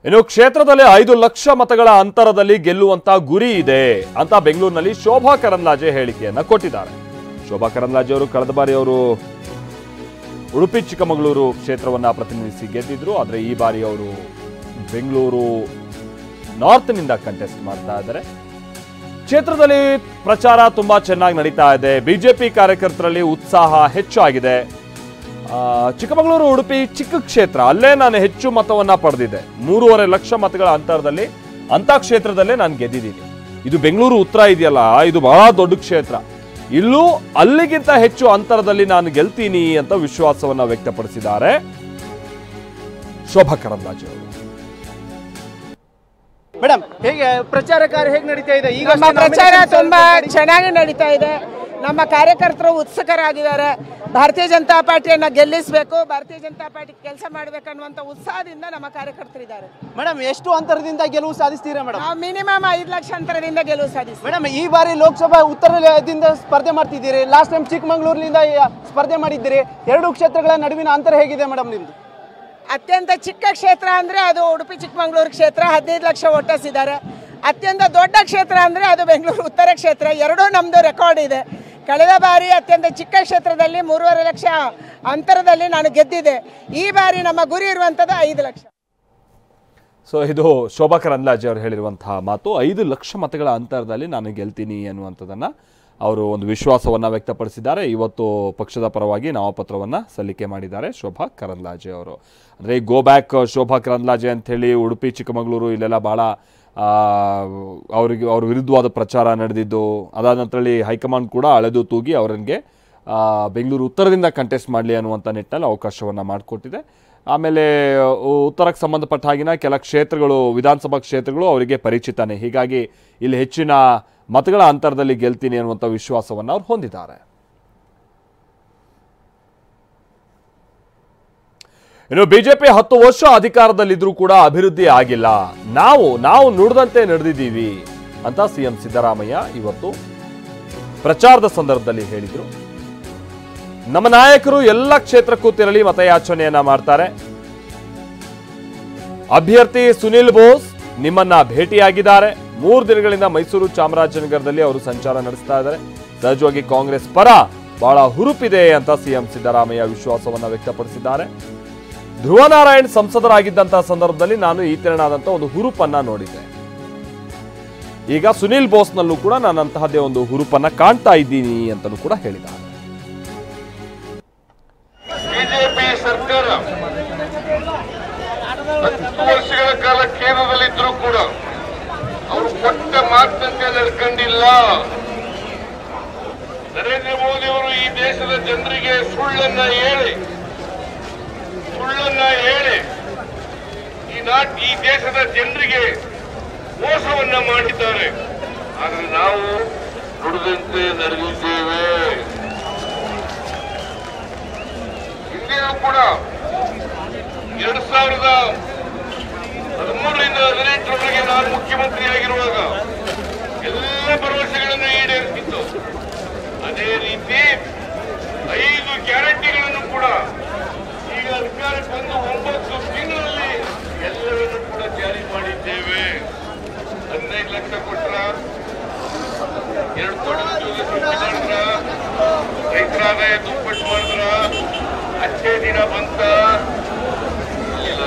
ಇನ್ನು ಕ್ಷೇತ್ರದಲ್ಲಿ 5 ಲಕ್ಷ ಮತಗಳ ಅಂತರದಲ್ಲಿ ಗೆಲ್ಲುವಂತ ಗುರಿ ಇದೆ ಅಂತ ಬೆಂಗಳೂರಿನಲ್ಲಿ ಶೋಭಾ ಕರಂದ್ಲಾಜೆ ಹೇಳಿಕೆಯನ್ನ ಕೊಟ್ಟಿದ್ದಾರೆ. ಶೋಭಾ ಕರಂದ್ಲಾಜೆ ಅವರು ಕಳೆದ ಬಾರಿ ಅವರು ಉಡುಪಿ ಚಿಕ್ಕಮಗಳೂರು ಕ್ಷೇತ್ರವನ್ನ ಪ್ರತಿನಿಧಿಸಿ ಗೆದ್ದಿದ್ರು. ಆದರೆ ಈ ಬಾರಿ ಅವರು ಬೆಂಗಳೂರು ನಾರ್ತ್ ನಿಂದ ಕಂಟೆಸ್ಟ್ ಮಾಡ್ತಾ ಇದ್ದಾರೆ. ಕ್ಷೇತ್ರದಲ್ಲಿ ಪ್ರಚಾರ ತುಂಬಾ ಚೆನ್ನಾಗಿ ನಡೀತಾ ಇದೆ. ಬಿಜೆಪಿ ಕಾರ್ಯಕರ್ತರಲ್ಲಿ ಉತ್ಸಾಹ ಹೆಚ್ಚಾಗಿದೆ. ಚಿಕ್ಕಮಗಳೂರು ಉಡುಪಿ ಚಿಕ್ಕ ಕ್ಷೇತ್ರ, ಅಲ್ಲೇ ನಾನು ಹೆಚ್ಚು ಮತವನ್ನ ಪಡೆದಿದ್ದೆ. 3.5 ಲಕ್ಷ ಮತಗಳ ಅಂತರದಲ್ಲಿ ಅಂತ ಕ್ಷೇತ್ರದಲ್ಲೇ ನಾನು ಗೆದ್ದಿದ್ದೀನಿ. ಇದು ಬೆಂಗಳೂರು ಉತ್ತರ ಇದೆಯಲ್ಲ, ಇದು ಬಹಳ ದೊಡ್ಡ ಕ್ಷೇತ್ರ. ಇಲ್ಲೂ ಅಲ್ಲಿಗಿಂತ ಹೆಚ್ಚು ಅಂತರದಲ್ಲಿ ನಾನು ಗೆಲ್ತೀನಿ ಅಂತ ವಿಶ್ವಾಸವನ್ನ ವ್ಯಕ್ತಪಡಿಸಿದ್ದಾರೆ ಶೋಭಾ ಕರಂದ್ಲಾಜೆ ಅವರು. ಮೇಡಮ್, ಹೇಗೆ ಪ್ರಚಾರ ಕಾರ್ಯ ಹೇಗೆ ನಡೀತಾ ಇದೆ? ಈಗ ಪ್ರಚಾರ ತುಂಬಾ ಚೆನ್ನಾಗಿ ನಡೀತಾ ಇದೆ. ನಮ್ಮ ಕಾರ್ಯಕರ್ತರು ಉತ್ಸುಕರಾಗಿದ್ದಾರೆ. ಭಾರತೀಯ ಜನತಾ ಪಾರ್ಟಿಯನ್ನ ಗೆಲ್ಲಿಸಬೇಕು, ಭಾರತೀಯ ಜನತಾ ಪಾರ್ಟಿ ಕೆಲಸ ಮಾಡಬೇಕನ್ನುವಂತ ಉತ್ಸಾಹದಿಂದ ನಮ್ಮ ಕಾರ್ಯಕರ್ತರಿದ್ದಾರೆ. ಮೇಡಮ್, ಎಷ್ಟು ಅಂತರದಿಂದ ಗೆಲುವು ಸಾಧಿಸ್ತೀರಾ ಮೇಡಮ್? ನಾವು ಮಿನಿಮಮ್ 5 ಲಕ್ಷ ಅಂತರದಿಂದ ಗೆಲುವು ಸಾಧಿಸ್ತೀವಿ. ಮೇಡಮ್, ಈ ಬಾರಿ ಲೋಕಸಭಾ ಉತ್ತರದಿಂದ ಸ್ಪರ್ಧೆ ಮಾಡ್ತಿದ್ದೀರಿ. ಲಾಸ್ಟ್ ಟೈಮ್ ಚಿಕ್ಕಮಗಳೂರಿನಿಂದ ಸ್ಪರ್ಧೆ ಮಾಡಿದ್ದೀರಿ. 2 ಕ್ಷೇತ್ರಗಳ ನಡುವಿನ ಅಂತರ ಹೇಗಿದೆ ಮೇಡಮ್ ನಿಮ್ದು? ಅತ್ಯಂತ ಚಿಕ್ಕ ಕ್ಷೇತ್ರ ಅಂದ್ರೆ ಅದು ಉಡುಪಿ ಚಿಕ್ಕಮಗಳೂರು ಕ್ಷೇತ್ರ, 15 ಲಕ್ಷ ವೋಟರ್ಸಿದ್ದಾರೆ. ಅತ್ಯಂತ ದೊಡ್ಡ ಕ್ಷೇತ್ರ ಅಂದ್ರೆ ಅದು ಬೆಂಗಳೂರು ಉತ್ತರ ಕ್ಷೇತ್ರ. ಎರಡೂ ನಮ್ದು ರೆಕಾರ್ಡ್ ಇದೆ. ಕಳೆದ ಬಾರಿ ಅತ್ಯಂತ ಚಿಕ್ಕ ಕ್ಷೇತ್ರದಲ್ಲಿ 3.5 ಲಕ್ಷ ಅಂತರದಲ್ಲಿ ನಾನು ಗೆದ್ದಿದ್ದೆ. ಈ ಬಾರಿ ನಮ್ಮ ಗುರಿ ಇರುವಂತದ್ದು 5 ಲಕ್ಷ. ಸೊ ಇದು ಶೋಭಾ ಕರಂದ್ಲಾಜೆ ಅವರು ಹೇಳಿರುವಂತಹ ಮಾತು. 5 ಲಕ್ಷ ಮತಗಳ ಅಂತರದಲ್ಲಿ ನಾನು ಗೆಲ್ತೀನಿ ಅನ್ನುವಂಥದ್ದನ್ನ ಅವರು ಒಂದು ವಿಶ್ವಾಸವನ್ನ ವ್ಯಕ್ತಪಡಿಸಿದ್ದಾರೆ. ಇವತ್ತು ಪಕ್ಷದ ಪರವಾಗಿ ನಾಮಪತ್ರವನ್ನ ಸಲ್ಲಿಕೆ ಮಾಡಿದ್ದಾರೆ ಶೋಭಾ ಕರಂದ್ಲಾಜೆ ಅವರು. ಅಂದರೆ ಗೋ ಬ್ಯಾಕ್ ಶೋಭಾ ಕರಂದ್ಲಾಜೆ ಅಂಥೇಳಿ ಉಡುಪಿ ಚಿಕ್ಕಮಗಳೂರು ಇಲ್ಲೆಲ್ಲ ಭಾಳ ಅವ್ರ ವಿರುದ್ಧವಾದ ಪ್ರಚಾರ ನಡೆದಿದ್ದು. ಅದಾದ ನಂತರದಲ್ಲಿ ಹೈಕಮಾಂಡ್ ಕೂಡ ಅಳೆದು ತೂಗಿ ಅವರಿಗೆ ಬೆಂಗಳೂರು ಉತ್ತರದಿಂದ ಕಂಟೆಸ್ಟ್ ಮಾಡಲಿ ಅನ್ನುವಂಥ ನಿಟ್ಟಿನಲ್ಲಿ ಅವಕಾಶವನ್ನು ಮಾಡಿಕೊಟ್ಟಿದೆ. ಆಮೇಲೆ ಉತ್ತರಕ್ಕೆ ಸಂಬಂಧಪಟ್ಟ ಹಾಗಿನ ಕೆಲ ಕ್ಷೇತ್ರಗಳು, ವಿಧಾನಸಭಾ ಕ್ಷೇತ್ರಗಳು ಅವರಿಗೆ ಪರಿಚಿತನೇ. ಹೀಗಾಗಿ ಇಲ್ಲಿ ಹೆಚ್ಚಿನ ಮತಗಳ ಅಂತರದಲ್ಲಿ ಗೆಲ್ತೀನಿ ಅನ್ನುವಂಥ ವಿಶ್ವಾಸವನ್ನು ಅವ್ರು ಹೊಂದಿದ್ದಾರೆ. ಇನ್ನು ಬಿಜೆಪಿ 10 ವರ್ಷ ಅಧಿಕಾರದಲ್ಲಿದ್ರೂ ಕೂಡ ಅಭಿವೃದ್ಧಿ ಆಗಿಲ್ಲ, ನಾವು ನುಡಿದಂತೆ ನಡೆದಿದ್ದೀವಿ ಅಂತ ಸಿಎಂ ಸಿದ್ದರಾಮಯ್ಯ ಇವತ್ತು ಪ್ರಚಾರದ ಸಂದರ್ಭದಲ್ಲಿ ಹೇಳಿದರು. ನಮ್ಮ ನಾಯಕರು ಎಲ್ಲ ಕ್ಷೇತ್ರಕ್ಕೂ ತೆರಳಿ ಮತಯಾಚನೆಯನ್ನ ಮಾಡ್ತಾರೆ. ಅಭ್ಯರ್ಥಿ ಸುನಿಲ್ ಬೋಸ್ ನಿಮ್ಮನ್ನ ಭೇಟಿಯಾಗಿದ್ದಾರೆ. 3 ದಿನಗಳಿಂದ ಮೈಸೂರು ಚಾಮರಾಜನಗರದಲ್ಲಿ ಅವರು ಸಂಚಾರ ನಡೆಸ್ತಾ ಇದ್ದಾರೆ. ಸಹಜವಾಗಿ ಕಾಂಗ್ರೆಸ್ ಪರ ಬಹಳ ಹುರುಪಿದೆ ಅಂತ ಸಿಎಂ ಸಿದ್ದರಾಮಯ್ಯ ವಿಶ್ವಾಸವನ್ನ ವ್ಯಕ್ತಪಡಿಸಿದ್ದಾರೆ. ಧ್ರುವನಾರಾಯಣ್ ಸಂಸದರಾಗಿದ್ದಂತಹ ಸಂದರ್ಭದಲ್ಲಿ ನಾನು ಈ ತೆರನಾದಂತಹ ಒಂದು ಹುರುಪನ್ನ ನೋಡಿದ್ದೆ. ಈಗ ಸುನಿಲ್ ಬೋಸ್ನಲ್ಲೂ ಕೂಡ ನಾನು ಅಂತಹದ್ದೇ ಒಂದು ಹುರುಪನ್ನ ಕಾಣ್ತಾ ಇದ್ದೀನಿ ಅಂತಲೂ ಕೂಡ ಹೇಳಿದ್ದಾರೆ. ಬಿಜೆಪಿ ಸರ್ಕಾರ 10 ವರ್ಷಗಳ ಕಾಲ ಕೇಂದ್ರದಲ್ಲಿದ್ದರೂ ಕೂಡ ಅವರು ಕೊಟ್ಟ ಮಾತಂತೆ ನಡ್ಕೊಂಡಿಲ್ಲ. ನರೇಂದ್ರ ಮೋದಿ ಅವರು ಈ ದೇಶದ ಜನರಿಗೆ ಸುಳ್ಳನ್ನ ಹೇಳಿ ಈ ದೇಶದ ಜನರಿಗೆ ಮೋಸವನ್ನ ಮಾಡಿದ್ದಾರೆ. ಆದರೆ ನಾವು ನುಡಿದಂತೆ ನಡೆದಿದ್ದೇವೆ. ಹಿಂದಿನೂ ಕೂಡ 2013ರಿಂದ 2018ರವರೆಗೆ ನಾನು ಮುಖ್ಯಮಂತ್ರಿಯಾಗಿರುವಾಗ ಎಲ್ಲ ಭರವಸೆಗಳನ್ನು ಈಡೇರಿಸಿತ್ತು. ಅದೇ ರೀತಿ 5 ಗ್ಯಾರಂಟಿಗಳನ್ನು ಕೂಡ ಈಗ ಅಧಿಕಾರಕ್ಕೆ ಬಂದು 9 ತಿಂಗಳಲ್ಲಿ ಎಲ್ಲರನ್ನು ಕೂಡ ಜಾರಿ ಮಾಡಿದ್ದೇವೆ. 15 ಲಕ್ಷ ಕೊಟ್ರ, 2 ಕೋಟಿ ಉದ್ಯೋಗ ಸೃಷ್ಟಿ ಮಾಡಿದ್ರ, ರೈತರ ಆದಾಯ ದುಪ್ಪಟ್ಟು ಮಾಡಿದ್ರ, ಅಚ್ಚೇ ದಿನ ಬಂತ ಇಲ್ಲ.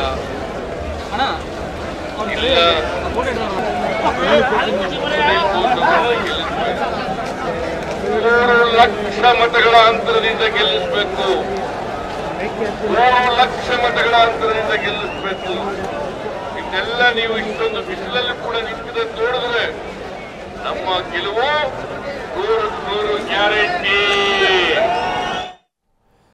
3 ಲಕ್ಷ ಮತಗಳ ಅಂತರದಿಂದ ಗೆಲ್ಲಿಸಬೇಕು. 3 ಲಕ್ಷ ಮತಗಳ ಅಂತರದಿಂದ ಗೆಲ್ಲಿಸಬೇಕು. ಇದೆಲ್ಲ ನೀವು ಇಷ್ಟೊಂದು ಬಿಸಿಲಲ್ಲಿ ಕೂಡ ನಿಂತಿದ್ದ ನೋಡಿದ್ರೆ ನಮ್ಮ ಗೆಲುವು 100 ಗ್ಯಾರಂಟಿ.